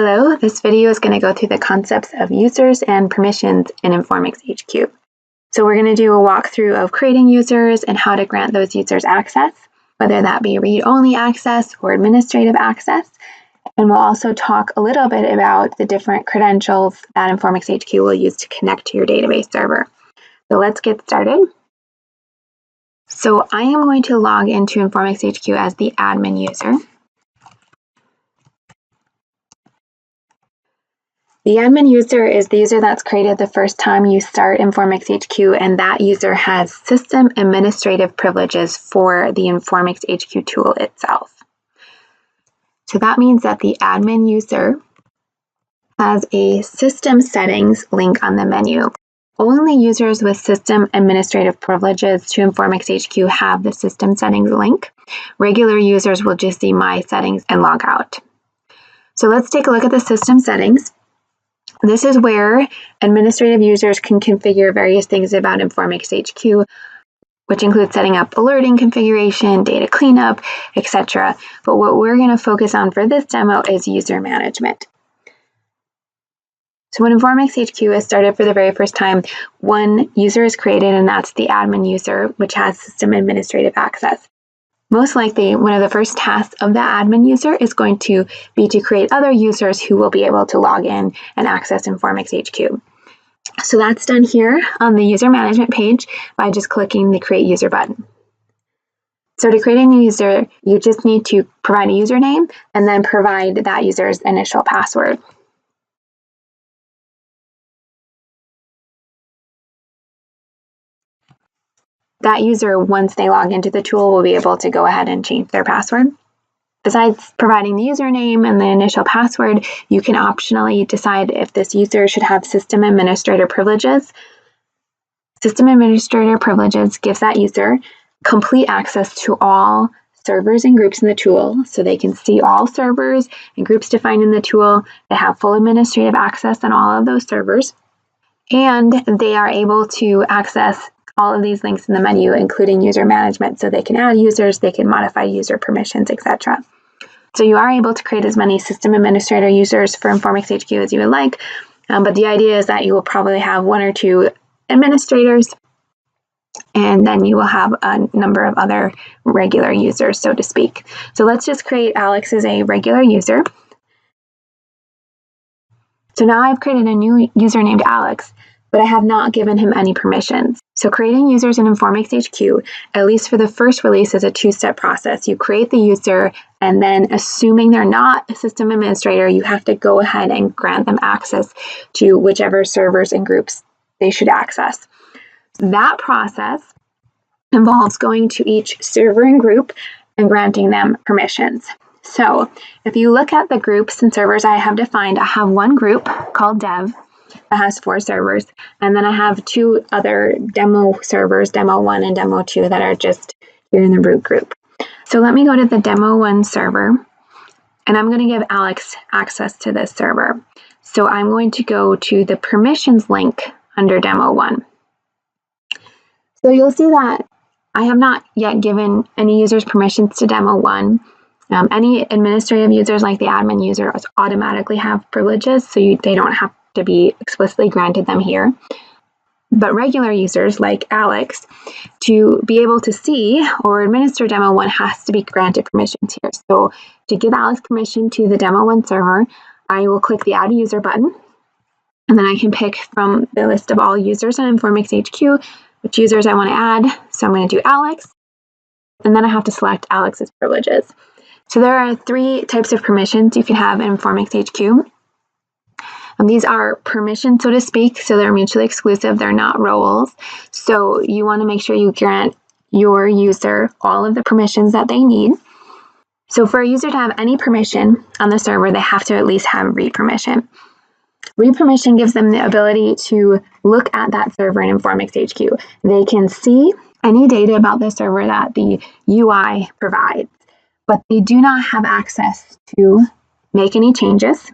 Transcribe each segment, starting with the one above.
Hello, this video is going to go through the concepts of users and permissions in InformixHQ. So we're going to do a walkthrough of creating users and how to grant those users access, whether that be read-only access or administrative access. And we'll also talk a little bit about the different credentials that InformixHQ will use to connect to your database server. So let's get started. So I am going to log into InformixHQ as the admin user. The admin user is the user that's created the first time you start InformixHQ, and that user has system administrative privileges for the InformixHQ tool itself. So that means that the admin user has a system settings link on the menu. Only users with system administrative privileges to InformixHQ have the system settings link. Regular users will just see my settings and log out. So let's take a look at the system settings. This is where administrative users can configure various things about InformixHQ, which includes setting up alerting configuration, data cleanup, etc. But what we're going to focus on for this demo is user management. So when InformixHQ is started for the very first time, one user is created, and that's the admin user, which has system administrative access. Most likely, one of the first tasks of the admin user is going to be to create other users who will be able to log in and access InformixHQ. So that's done here on the user management page by just clicking the Create User button. So to create a new user, you just need to provide a username and then provide that user's initial password. That user, once they log into the tool, will be able to go ahead and change their password. Besides providing the username and the initial password, you can optionally decide if this user should have system administrator privileges. System administrator privileges gives that user complete access to all servers and groups in the tool, so they can see all servers and groups defined in the tool. They have full administrative access on all of those servers, and they are able to access all of these links in the menu, including user management, so they can add users, they can modify user permissions, etc. So you are able to create as many system administrator users for InformixHQ as you would like, but the idea is that you will probably have one or two administrators, and then you will have a number of other regular users, so to speak. So let's just create Alex as a regular user. So now I've created a new user named Alex, but I have not given him any permissions. So creating users in InformixHQ, at least for the first release, is a two-step process. You create the user, and then assuming they're not a system administrator, you have to go ahead and grant them access to whichever servers and groups they should access. That process involves going to each server and group and granting them permissions. So if you look at the groups and servers I have defined, I have one group called dev that has 4 servers, and then I have 2 other demo servers, demo 1 and demo 2, that are just here in the root group. So let me go to the demo 1 server, and I'm going to give Alex access to this server. So I'm going to go to the permissions link under demo 1. So you'll see that I have not yet given any users permissions to demo 1. Any administrative users like the admin user automatically have privileges, so they don't have to be explicitly granted them here. But regular users like Alex, to be able to see or administer demo 1, has to be granted permissions here. So to give Alex permission to the demo 1 server, I will click the Add User button, and then I can pick from the list of all users on InformixHQ which users I want to add. So I'm going to do Alex, and then I have to select Alex's privileges. So there are 3 types of permissions you can have in InformixHQ. These are permissions, so to speak, so they're mutually exclusive. They're not roles. So you want to make sure you grant your user all of the permissions that they need. So for a user to have any permission on the server, they have to at least have read permission. Read permission gives them the ability to look at that server in InformixHQ. They can see any data about the server that the UI provides, but they do not have access to make any changes.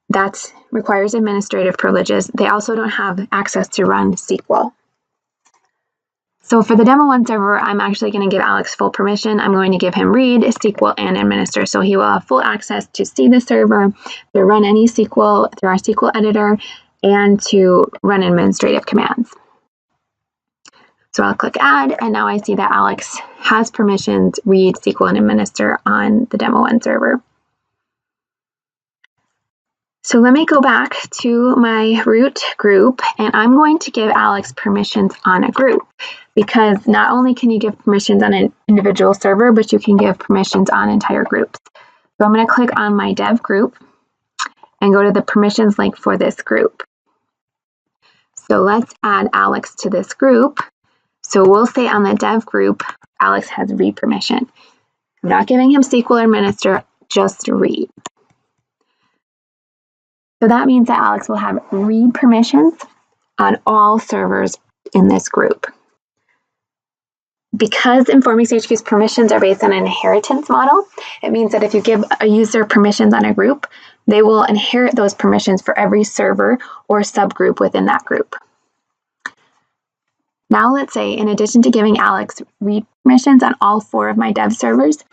That requires administrative privileges. They also don't have access to run SQL. So for the demo 1 server, I'm actually going to give Alex full permission. I'm going to give him read, SQL, and administer. So he will have full access to see the server, to run any SQL through our SQL editor, and to run administrative commands. So I'll click add, and now I see that Alex has permissions, read, SQL, and administer on the demo 1 server. So let me go back to my root group, and I'm going to give Alex permissions on a group, because not only can you give permissions on an individual server, but you can give permissions on entire groups. So I'm going to click on my dev group and go to the permissions link for this group. So let's add Alex to this group. So we'll say on the dev group, Alex has read permission. I'm not giving him SQL or administer, just read. So that means that Alex will have read permissions on all servers in this group. Because InformixHQ's permissions are based on an inheritance model, it means that if you give a user permissions on a group, they will inherit those permissions for every server or subgroup within that group. Now let's say, in addition to giving Alex read permissions on all 4 of my dev servers,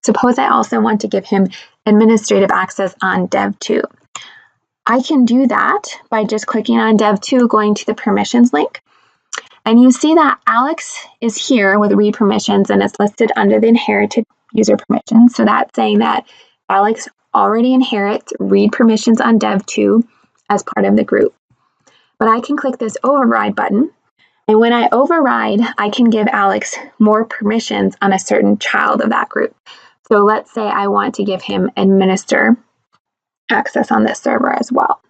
suppose I also want to give him administrative access on dev 2. I can do that by just clicking on dev 2, going to the permissions link. And you see that Alex is here with read permissions, and it's listed under the inherited user permissions. So that's saying that Alex already inherits read permissions on dev 2 as part of the group. But I can click this override button. And when I override, I can give Alex more permissions on a certain child of that group. So let's say I want to give him administer access on this server as well.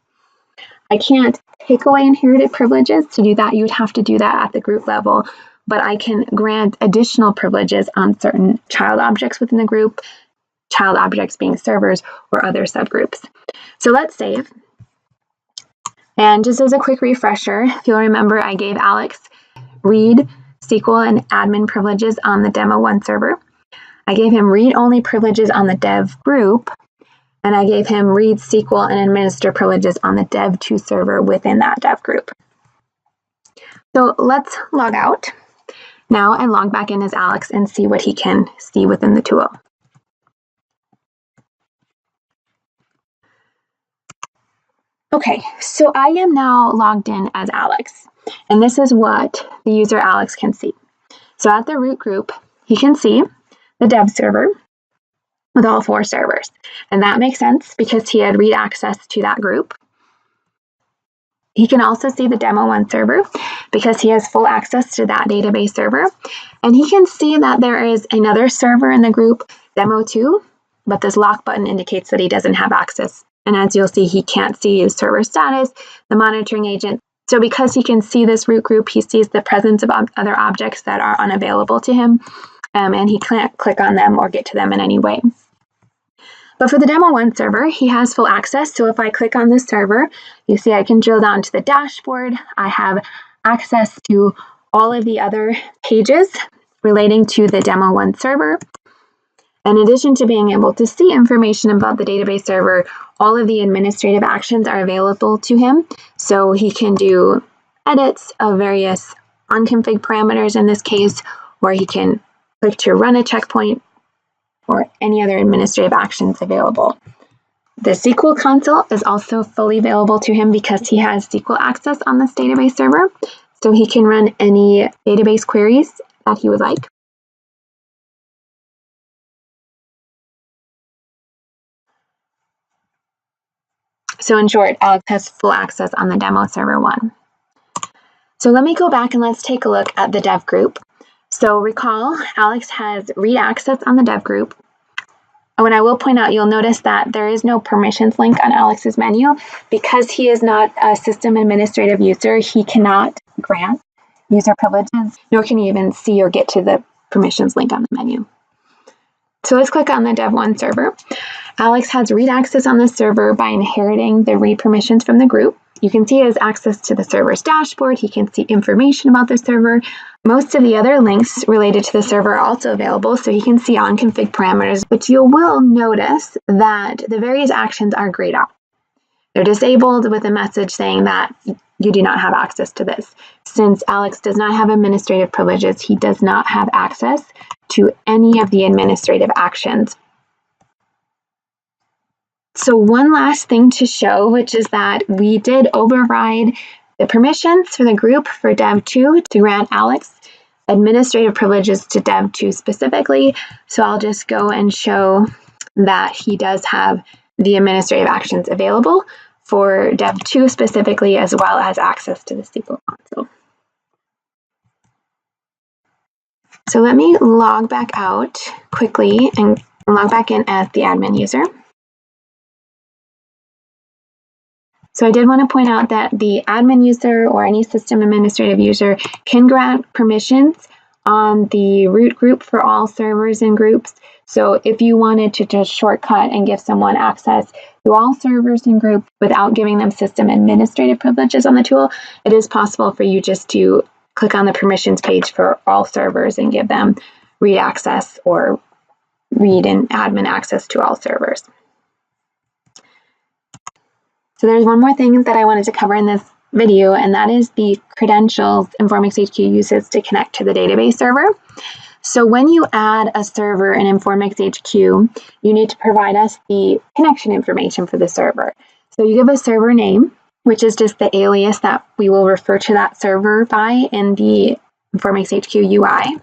I can't take away inherited privileges. To do that, you would have to do that at the group level, but I can grant additional privileges on certain child objects within the group, child objects being servers or other subgroups. So let's save. And just as a quick refresher, if you'll remember, I gave Alex read, SQL, and admin privileges on the demo 1 server. I gave him read-only privileges on the dev group, and I gave him read, SQL, and administer privileges on the dev 2 server within that dev group. So let's log out now and log back in as Alex and see what he can see within the tool. Okay, so I am now logged in as Alex, and this is what the user Alex can see. So at the root group, he can see the dev server with all 4 servers. And that makes sense because he had read access to that group. He can also see the demo 1 server because he has full access to that database server. And he can see that there is another server in the group, demo 2, but this lock button indicates that he doesn't have access. And as you'll see, he can't see his server status, the monitoring agent. So because he can see this root group, he sees the presence of other objects that are unavailable to him, and he can't click on them or get to them in any way. But for the demo 1 server, he has full access. So if I click on this server, you see I can drill down to the dashboard. I have access to all of the other pages relating to the demo 1 server. In addition to being able to see information about the database server, all of the administrative actions are available to him. So he can do edits of various unconfig parameters in this case, or he can click to run a checkpoint or any other administrative actions available. The SQL console is also fully available to him because he has SQL access on this database server. So he can run any database queries that he would like. So in short, Alex has full access on the demo server 1. So let me go back and let's take a look at the dev group. So recall, Alex has read access on the dev group. And I will point out, you'll notice that there is no permissions link on Alex's menu. Because he is not a system administrative user, he cannot grant user privileges, nor can he even see or get to the permissions link on the menu. So let's click on the dev 1 server. Alex has read access on the server by inheriting the read permissions from the group. You can see he has access to the server's dashboard. He can see information about the server. Most of the other links related to the server are also available, so he can see on-config parameters, but you will notice that the various actions are grayed out. They're disabled with a message saying that you do not have access to this. Since Alex does not have administrative privileges, he does not have access to any of the administrative actions. So one last thing to show, which is that we did override the permissions for the group for Dev2 to grant Alex administrative privileges to Dev2 specifically. So I'll just go and show that he does have the administrative actions available for Dev2 specifically, as well as access to the SQL console. So let me log back out quickly and log back in as the admin user. So I did want to point out that the admin user or any system administrative user can grant permissions on the root group for all servers and groups. So if you wanted to just shortcut and give someone access to all servers and groups without giving them system administrative privileges on the tool, it is possible for you just to click on the permissions page for all servers and give them read access or read and admin access to all servers. So there's one more thing that I wanted to cover in this video, and that is the credentials InformixHQ uses to connect to the database server. So when you add a server in InformixHQ, you need to provide us the connection information for the server. So you give a server name, which is just the alias that we will refer to that server by in the InformixHQ UI.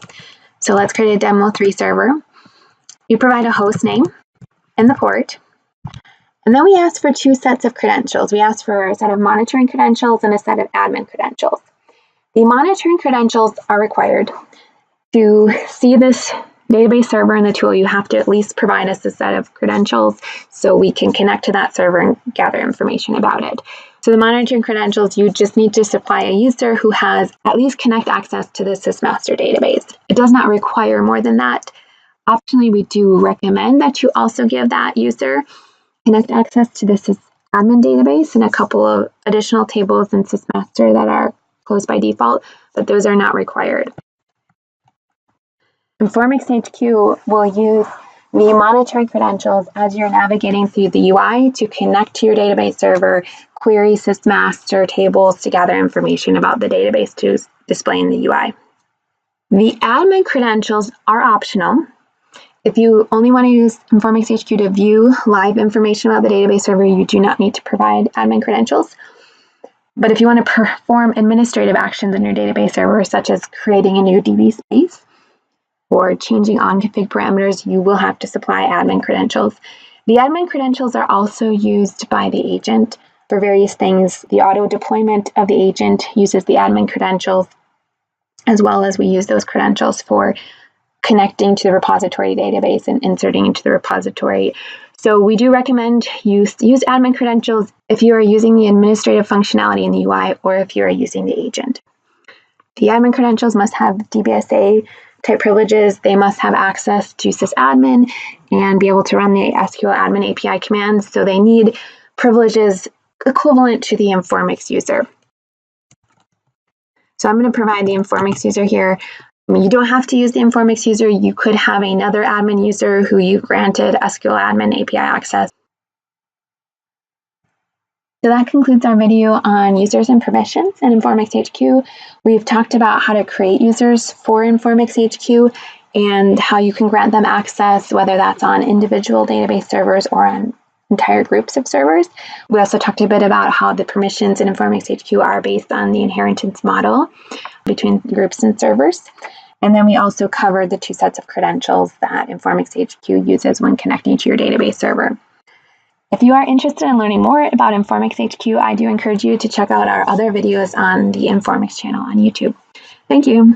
So let's create a Demo3 server. You provide a host name and the port. And then we ask for two sets of credentials. We ask for a set of monitoring credentials and a set of admin credentials. The monitoring credentials are required. To see this database server in the tool, you have to at least provide us a set of credentials so we can connect to that server and gather information about it. So the monitoring credentials, you just need to supply a user who has at least connect access to the SysMaster database. It does not require more than that. Optionally, we do recommend that you also give that user connect access to the sysadmin database and a couple of additional tables in SysMaster that are closed by default, but those are not required. InformixHQ will use the monitoring credentials as you're navigating through the UI to connect to your database server, query SysMaster tables to gather information about the database to display in the UI. The admin credentials are optional. If you only want to use InformixHQ to view live information about the database server, you do not need to provide admin credentials. But if you want to perform administrative actions in your database server, such as creating a new DB space or changing on-config parameters, you will have to supply admin credentials. The admin credentials are also used by the agent for various things. The auto deployment of the agent uses the admin credentials, as well as we use those credentials for connecting to the repository database and inserting into the repository. So we do recommend use admin credentials if you are using the administrative functionality in the UI or if you are using the agent. The admin credentials must have DBSA type privileges. They must have access to sysadmin and be able to run the SQL admin API commands. So they need privileges equivalent to the Informix user. So I'm going to provide the Informix user here. You don't have to use the Informix user. You could have another admin user who you granted SQL admin API access. So that concludes our video on users and permissions in InformixHQ. We've talked about how to create users for InformixHQ and how you can grant them access, whether that's on individual database servers or on entire groups of servers. We also talked a bit about how the permissions in InformixHQ are based on the inheritance model between groups and servers. And then we also covered the two sets of credentials that InformixHQ uses when connecting to your database server. If you are interested in learning more about InformixHQ, I do encourage you to check out our other videos on the Informix channel on YouTube. Thank you.